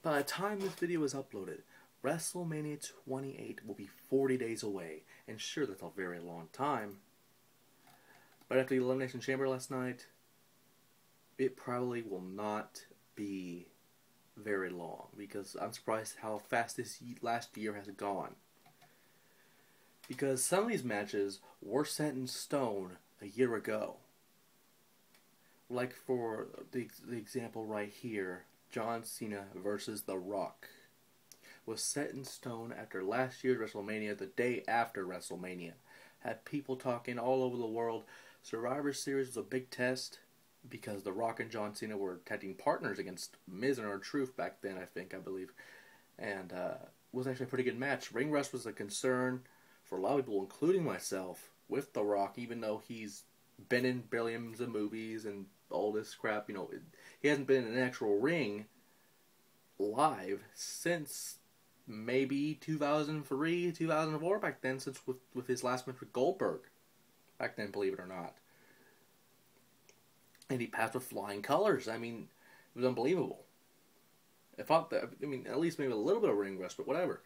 By the time this video is uploaded, WrestleMania 28 will be 40 days away. And sure, that's a very long time. But after the Elimination Chamber last night, it probably will not be very long. Because I'm surprised how fast this last year has gone. Because some of these matches were set in stone a year ago. Like for the example right here, John Cena versus The Rock was set in stone after last year's WrestleMania, the day after WrestleMania. Had people talking all over the world. Survivor Series was a big test because The Rock and John Cena were tag team partners against Miz and R-Truth back then, I believe. And it was actually a pretty good match. Ring rust was a concern for a lot of people, including myself, with The Rock, even though he's been in billions of movies and all this crap. You know, he hasn't been in an actual ring live since maybe 2003, 2004 back then, since with his last match with Goldberg. Back then, believe it or not. And he passed with flying colors. I mean, it was unbelievable. I thought that, at least maybe a little bit of ring rust, but whatever.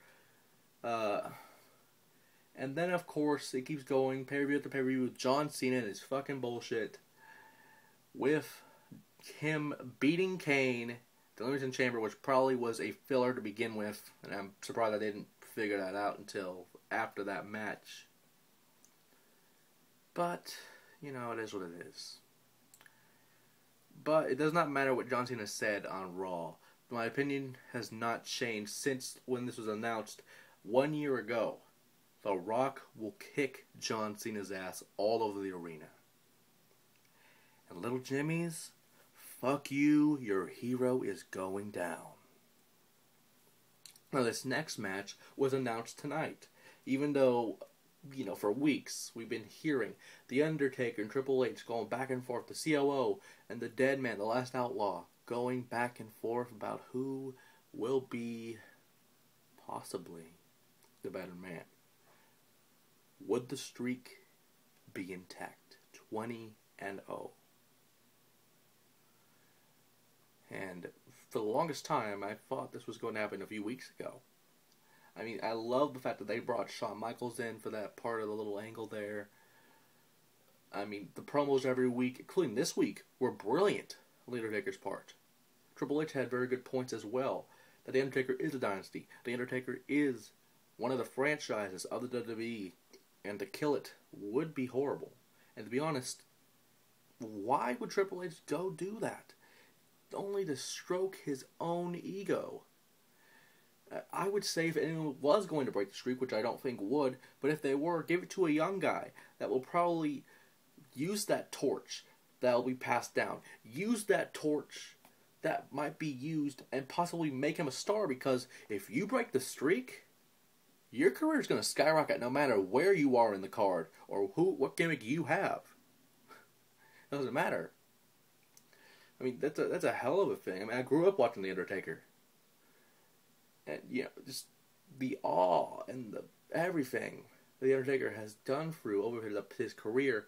And then, of course, it keeps going, pay-per-view after pay-per-view, with John Cena and his fucking bullshit. With him beating Kane, the Elimination Chamber, which probably was a filler to begin with. And I'm surprised I didn't figure that out until after that match. But, you know, it is what it is. But it does not matter what John Cena said on Raw. My opinion has not changed since when this was announced 1 year ago. The Rock will kick John Cena's ass all over the arena. And little Jimmy's, fuck you, your hero is going down. Now this next match was announced tonight. Even though, you know, for weeks we've been hearing The Undertaker and Triple H going back and forth, the COO and the Dead Man, the Last Outlaw, going back and forth about who will be possibly the better man. Would the streak be intact? 20-0. And for the longest time, I thought this was going to happen a few weeks ago. I mean, I love the fact that they brought Shawn Michaels in for that part of the little angle there. I mean, the promos every week, including this week, were brilliant on The Undertaker's part. Triple H had very good points as well. That The Undertaker is a dynasty. The Undertaker is one of the franchises of the WWE. And to kill it would be horrible. And to be honest, why would Triple H go do that? Only to stroke his own ego. I would say if anyone was going to break the streak, which I don't think would, but if they were, give it to a young guy that will probably use that torch that will be passed down. Use that torch that might be used and possibly make him a star, because if you break the streak, your career is going to skyrocket no matter where you are in the card or what gimmick you have. It doesn't matter. I mean, that's a hell of a thing. I mean, I grew up watching The Undertaker. And, you know, just the awe and everything The Undertaker has done through over his career.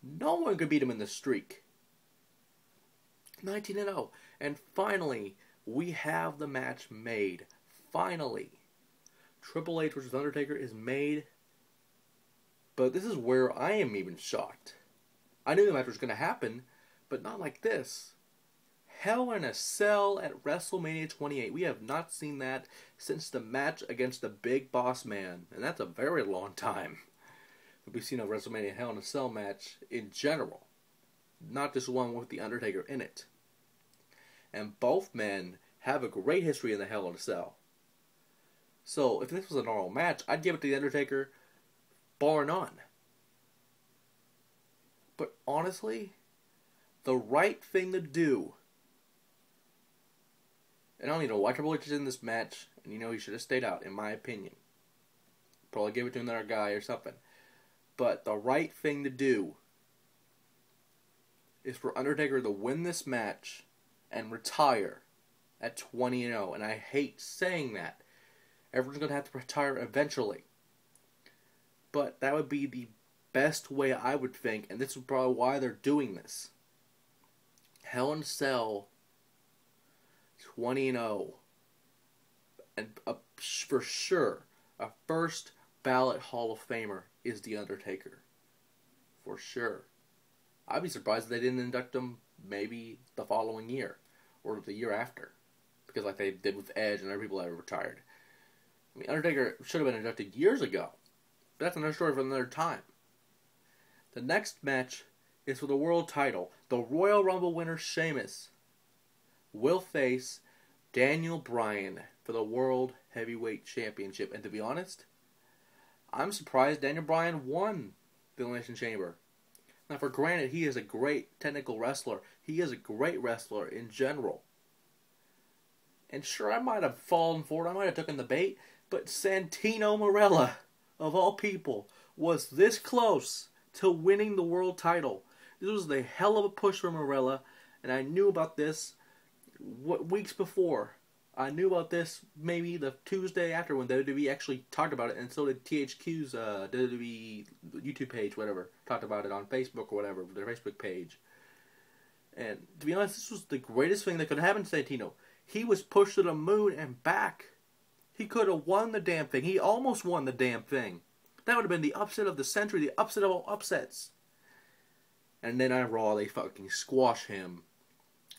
No one could beat him in the streak. 19-0. And finally, we have the match made. Finally. Triple H versus Undertaker is made. But this is where I am even shocked. I knew the match was going to happen, but not like this. Hell in a Cell at WrestleMania 28. We have not seen that since the match against the Big Boss Man. And that's a very long time. We've seen a WrestleMania Hell in a Cell match in general. Not just one with The Undertaker in it. And both men have a great history in the Hell in a Cell. So, if this was a normal match, I'd give it to The Undertaker, bar none. But honestly, the right thing to do, and I don't even know why Triple H is in this match, and you know he should have stayed out, in my opinion. Probably give it to another guy or something. But the right thing to do is for Undertaker to win this match and retire at 20-0. And I hate saying that. Everyone's going to have to retire eventually. But that would be the best way, I would think, and this is probably why they're doing this. Hell in a Cell 20-0 And for sure, a first ballot Hall of Famer is The Undertaker. For sure. I'd be surprised if they didn't induct him maybe the following year or the year after, because like they did with Edge and other people that are retired. I mean, Undertaker should have been inducted years ago, but that's another story for another time. The next match is for the world title. The Royal Rumble winner Sheamus will face Daniel Bryan for the World Heavyweight Championship. And to be honest, I'm surprised Daniel Bryan won the Elimination Chamber. Now, for granted, he is a great technical wrestler. He is a great wrestler in general. And sure, I might have fallen for it. I might have taken the bait. But Santino Marella, of all people, was this close to winning the world title. This was the hell of a push for Marella. And I knew about this weeks before. I knew about this maybe the Tuesday after when WWE actually talked about it, and so did THQ's WWE YouTube page, whatever, talked about it on Facebook or whatever, their Facebook page. And to be honest, this was the greatest thing that could happen to Santino. He was pushed to the moon and back. He could have won the damn thing. He almost won the damn thing. That would have been the upset of the century, the upset of all upsets. And then on Raw, they fucking squash him.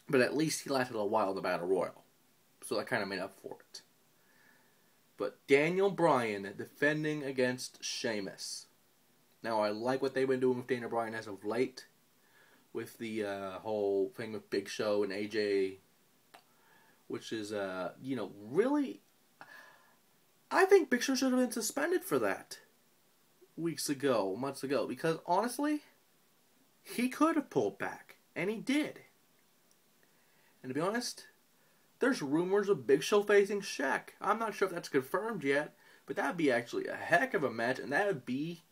But at least he lasted a while in the Battle Royal. So that kind of made up for it. But Daniel Bryan defending against Sheamus. Now, I like what they've been doing with Daniel Bryan as of late. With the whole thing with Big Show and AJ. Which is, really... I think Big Show should have been suspended for that. Months ago. Because, honestly, he could have pulled back. And he did. And to be honest... There's rumors of Big Show facing Shaq. I'm not sure if that's confirmed yet, but that would be actually a heck of a match, and that would be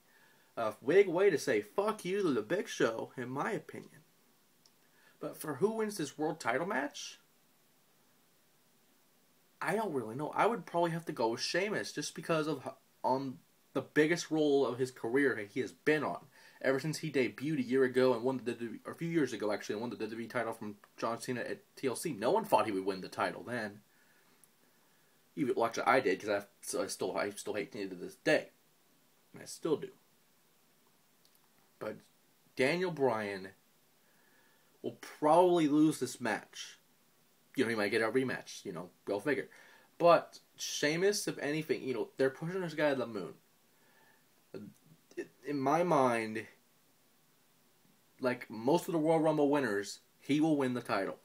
a big way to say fuck you to the Big Show, in my opinion. But for who wins this world title match? I don't really know. I would probably have to go with Sheamus, just because of on the biggest role of his career he has been on. Ever since he debuted a year ago and won the WWE, or a few years ago actually, and won the WWE title from John Cena at TLC. No one thought he would win the title then. Even I did, because I still hate Cena to this day. And I still do. But Daniel Bryan will probably lose this match. He might get a rematch, go figure. But Sheamus, if anything, they're pushing this guy to the moon. In my mind, like most of the Royal Rumble winners, he will win the title.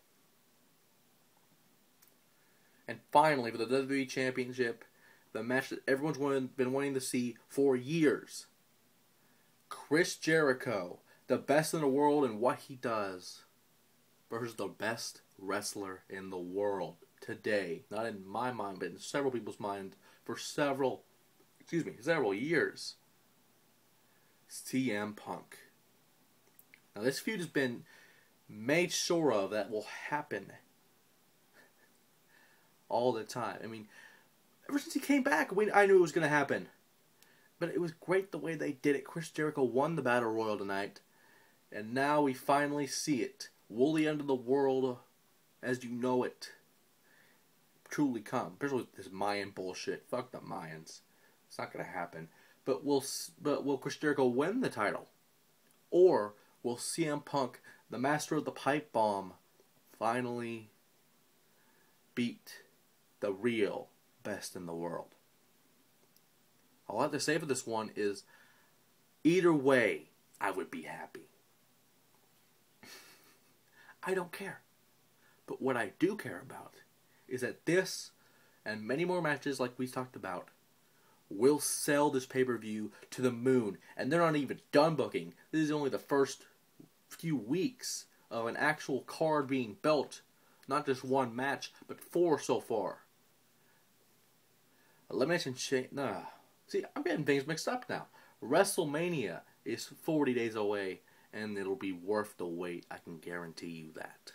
And finally, for the WWE Championship, the match that everyone's been wanting to see for years. Chris Jericho, the best in the world in what he does, versus the best wrestler in the world today. Not in my mind, but in several people's minds for several years. CM Punk. Now this feud has been made sure of that will happen all the time. I mean, ever since he came back, I knew it was going to happen. But it was great the way they did it. Chris Jericho won the Battle Royal tonight. And now we finally see it. Will the end of the world, as you know it, truly come? Especially with this Mayan bullshit. Fuck the Mayans. It's not going to happen. But will Chris Jericho win the title? Or will CM Punk, the master of the pipe bomb, finally beat the real best in the world? All I have to say for this one is, either way, I would be happy. I don't care. But what I do care about is that this, and many more matches like we talked about, will sell this pay-per-view to the moon. And they're not even done booking. This is only the first few weeks of an actual card being built. Not just one match, but 4 so far. Elimination See, I'm getting things mixed up now. WrestleMania is 40 days away, and it'll be worth the wait. I can guarantee you that.